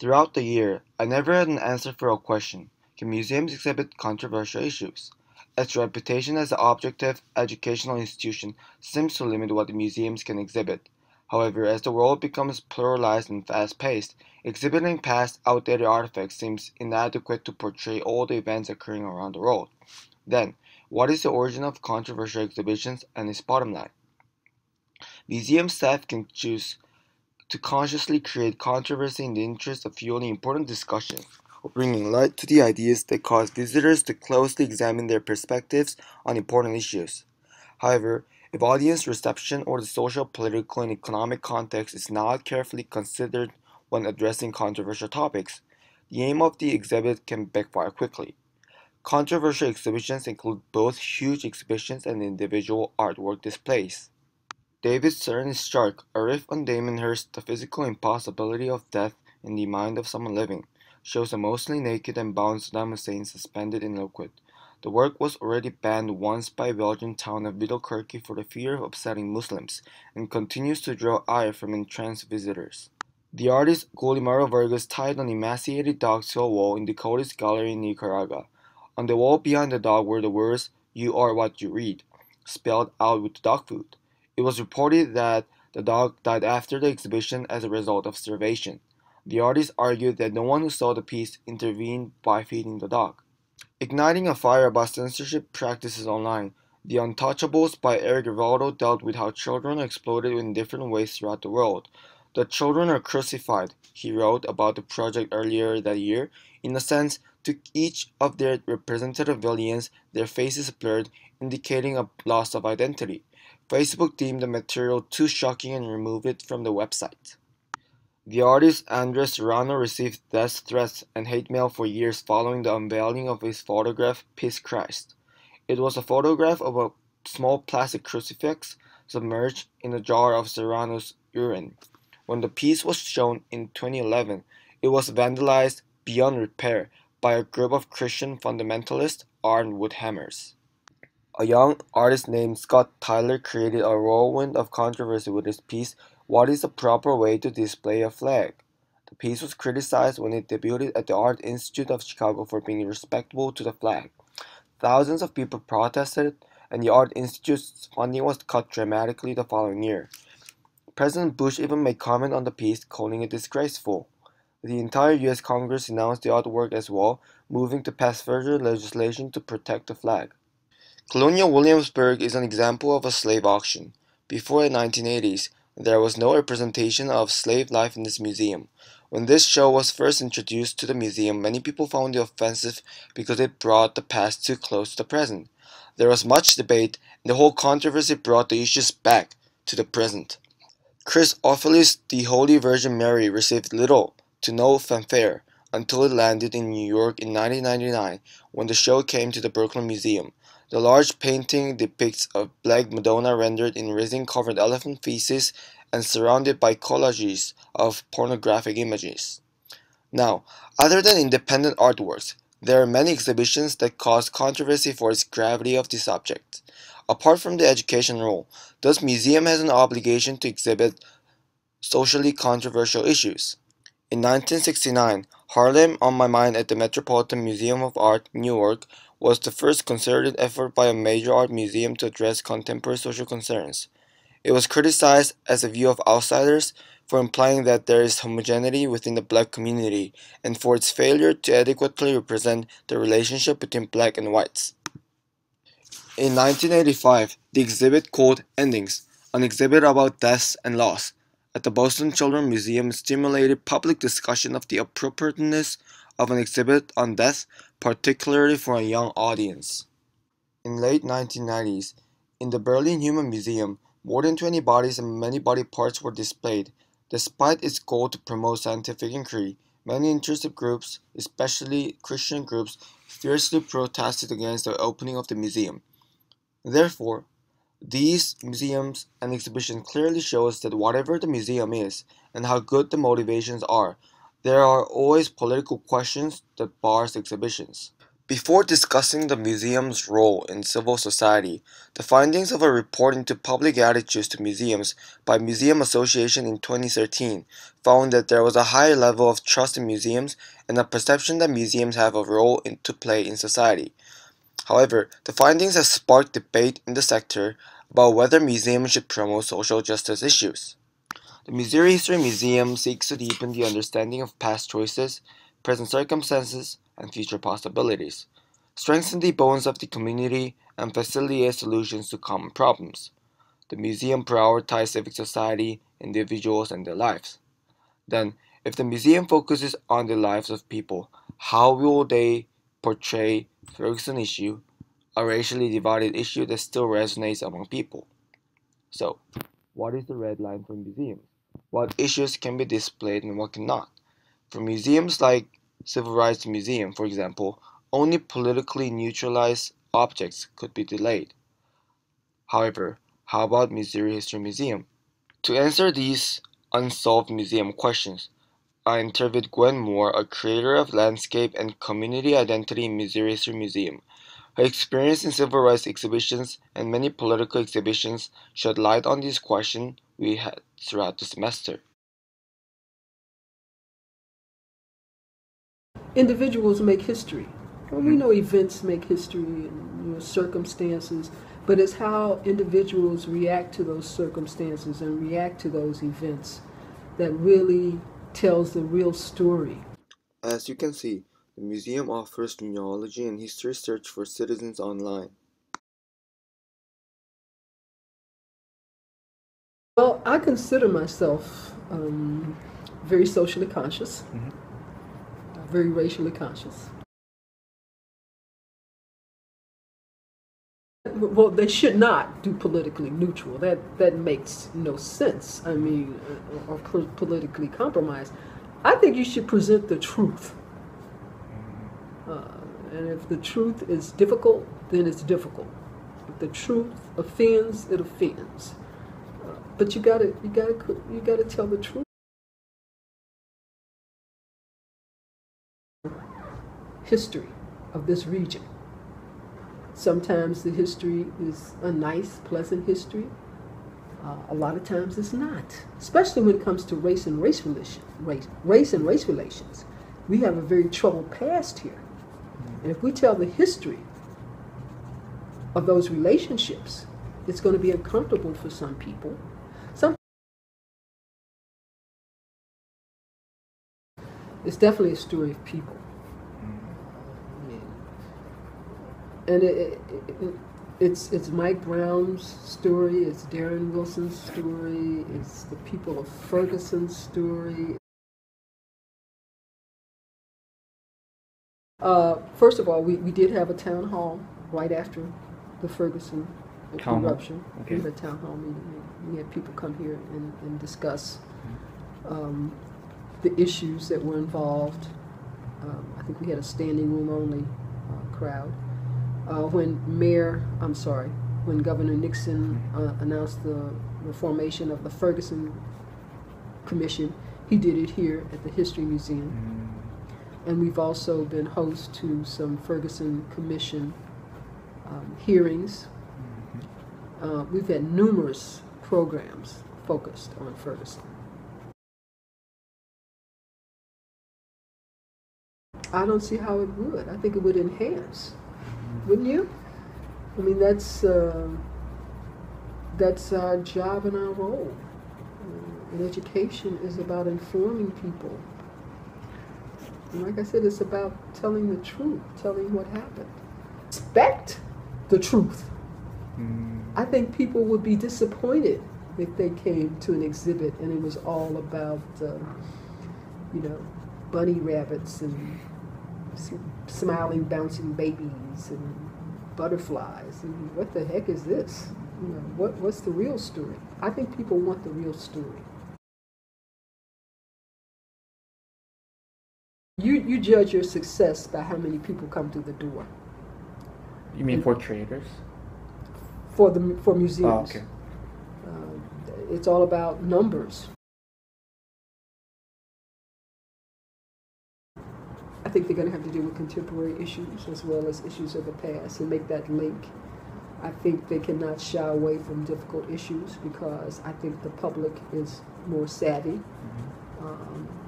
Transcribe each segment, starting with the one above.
Throughout the year, I never had an answer for a question: can museums exhibit controversial issues? Its reputation as an objective educational institution seems to limit what the museums can exhibit. However, as the world becomes pluralized and fast-paced, exhibiting past, outdated artifacts seems inadequate to portray all the events occurring around the world. Then, what is the origin of controversial exhibitions and its bottom line? Museum staff can choose to consciously create controversy in the interest of fueling important discussion or bringing light to the ideas that cause visitors to closely examine their perspectives on important issues. However, if audience reception or the social, political, and economic context is not carefully considered when addressing controversial topics, the aim of the exhibit can backfire quickly. Controversial exhibitions include both huge exhibitions and individual artwork displays. David Stern's Shark, a riff on Damon Hirst's The Physical Impossibility of Death in the Mind of Someone Living, shows a mostly naked and bound Saddam Hussein suspended in liquid. The work was already banned once by Belgian town of Bidalkirky for the fear of upsetting Muslims, and continues to draw ire from entranced visitors. The artist Guillermo Vargas tied an emaciated dog to a wall in the Codes Gallery in Nicaragua. On the wall behind the dog were the words, "You are what you read," spelled out with dog food. It was reported that the dog died after the exhibition as a result of starvation. The artist argued that no one who saw the piece intervened by feeding the dog. Igniting a fire about censorship practices online, The Untouchables by Eric Rivaldo dealt with how children are exploited in different ways throughout the world. "The children are crucified," he wrote about the project earlier that year. "In a sense, to each of their representative villains, their faces blurred, indicating a loss of identity." Facebook deemed the material too shocking and removed it from the website. The artist Andres Serrano received death threats and hate mail for years following the unveiling of his photograph, Peace Christ. It was a photograph of a small plastic crucifix submerged in a jar of Serrano's urine. When the piece was shown in 2011, it was vandalized beyond repair by a group of Christian fundamentalists armed with hammers. A young artist named Scott Tyler created a whirlwind of controversy with his piece, "What is the Proper Way to Display a Flag?" The piece was criticized when it debuted at the Art Institute of Chicago for being disrespectful to the flag. Thousands of people protested, and the Art Institute's funding was cut dramatically the following year. President Bush even made comment on the piece, calling it disgraceful. The entire U.S. Congress denounced the artwork as well, moving to pass further legislation to protect the flag. Colonial Williamsburg is an example of a slave auction. Before the 1980s, there was no representation of slave life in this museum. When this show was first introduced to the museum, many people found it offensive because it brought the past too close to the present. There was much debate, and the whole controversy brought the issues back to the present. Chris Ofili's The Holy Virgin Mary received little to no fanfare until it landed in New York in 1999 when the show came to the Brooklyn Museum. The large painting depicts a Black Madonna rendered in resin-covered elephant feces and surrounded by collages of pornographic images. Now, other than independent artworks, there are many exhibitions that cause controversy for its gravity of the subject. Apart from the education role, this museum has an obligation to exhibit socially controversial issues. In 1969, Harlem on My Mind at the Metropolitan Museum of Art, Newark, was the first concerted effort by a major art museum to address contemporary social concerns. It was criticized as a view of outsiders for implying that there is homogeneity within the black community and for its failure to adequately represent the relationship between black and whites. In 1985, the exhibit called Endings, an exhibit about deaths and loss, at the Boston Children's Museum stimulated public discussion of the appropriateness of an exhibit on death, particularly for a young audience. In late 1990s, in the Berlin Human Museum, more than 20 bodies and many body parts were displayed. Despite its goal to promote scientific inquiry, many interested groups, especially Christian groups, fiercely protested against the opening of the museum. Therefore, these museums and exhibitions clearly show us that whatever the museum is and how good the motivations are, there are always political questions that bars exhibitions. Before discussing the museum's role in civil society, the findings of a report into public attitudes to museums by Museum Association in 2013 found that there was a high level of trust in museums and a perception that museums have a role to play in society. However, the findings have sparked debate in the sector about whether museums should promote social justice issues. The Missouri History Museum seeks to deepen the understanding of past choices, present circumstances, and future possibilities, strengthen the bonds of the community, and facilitate solutions to common problems. The museum prioritizes civic society, individuals, and their lives. Then, if the museum focuses on the lives of people, how will they portray Ferguson issue, a racially divided issue that still resonates among people? So, what is the red line for museums? What issues can be displayed and what cannot? For museums like Civil Rights Museum, for example, only politically neutralized objects could be delayed. However, how about Missouri History Museum? To answer these unsolved museum questions, I interviewed Gwen Moore, a creator of landscape and community identity in Missouri History Museum. Her experience in civil rights exhibitions and many political exhibitions shed light on these questions we had throughout the semester. Individuals make history. Well, we know events make history and circumstances, but it's how individuals react to those circumstances and react to those events that really tells the real story. As you can see, the museum offers genealogy and history search for citizens online. Well, I consider myself very socially conscious, very racially conscious. Well, they should not do politically neutral. That makes no sense. I mean, or politically compromised. I think you should present the truth. And if the truth is difficult, then it's difficult. If the truth offends, it offends. But you gotta tell the truth. History of this region. Sometimes the history is a nice, pleasant history. A lot of times it's not, especially when it comes to race and race relations. We have a very troubled past here. And if we tell the history of those relationships, it's going to be uncomfortable for some people. It's definitely a story of people. And it's Mike Brown's story, it's Darren Wilson's story, it's the people of Ferguson's story. First of all, we did have a town hall right after the Ferguson eruption. Okay. We had a town hall meeting. We had people come here and discuss the issues that were involved. I think we had a standing room only crowd. When Governor Nixon announced the formation of the Ferguson Commission, he did it here at the History Museum. And we've also been host to some Ferguson Commission hearings. We've had numerous programs focused on Ferguson. I don't see how it would. I think it would enhance. Wouldn't you? I mean, that's our job and our role. And education is about informing people. And like I said, it's about telling the truth, telling what happened. Expect the truth. I think people would be disappointed if they came to an exhibit and it was all about, bunny rabbits and smiling, bouncing babies and butterflies. And what the heck is this? What's the real story? I think people want the real story. You judge your success by how many people come through the door. You mean for creators? For museums. Oh, okay. It's all about numbers. I think they're going to have to deal with contemporary issues as well as issues of the past and make that link. I think they cannot shy away from difficult issues because I think the public is more savvy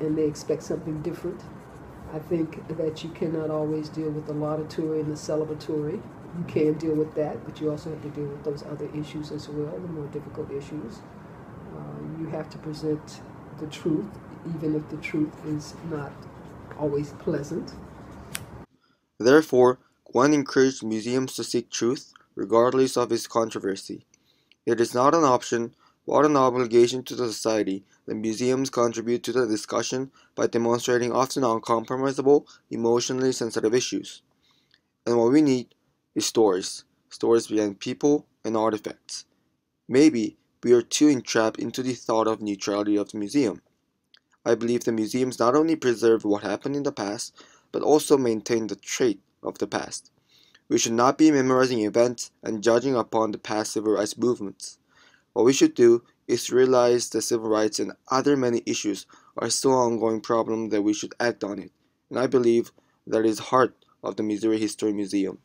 and they expect something different. I think that you cannot always deal with the laudatory and the celebratory. You can deal with that, but you also have to deal with those other issues as well, the more difficult issues. You have to present the truth, even if the truth is not always pleasant. Therefore, Gwen encouraged museums to seek truth, regardless of its controversy. It is not an option, but an obligation to the society that museums contribute to the discussion by demonstrating often uncompromisable, emotionally sensitive issues. And what we need is stories. Stories behind people and artifacts. Maybe we are too entrapped into the thought of neutrality of the museum. I believe the museums not only preserve what happened in the past, but also maintain the trait of the past. We should not be memorizing events and judging upon the past civil rights movements. What we should do is realize that civil rights and other many issues are still an ongoing problem that we should act on it, and I believe that is the heart of the Missouri History Museum.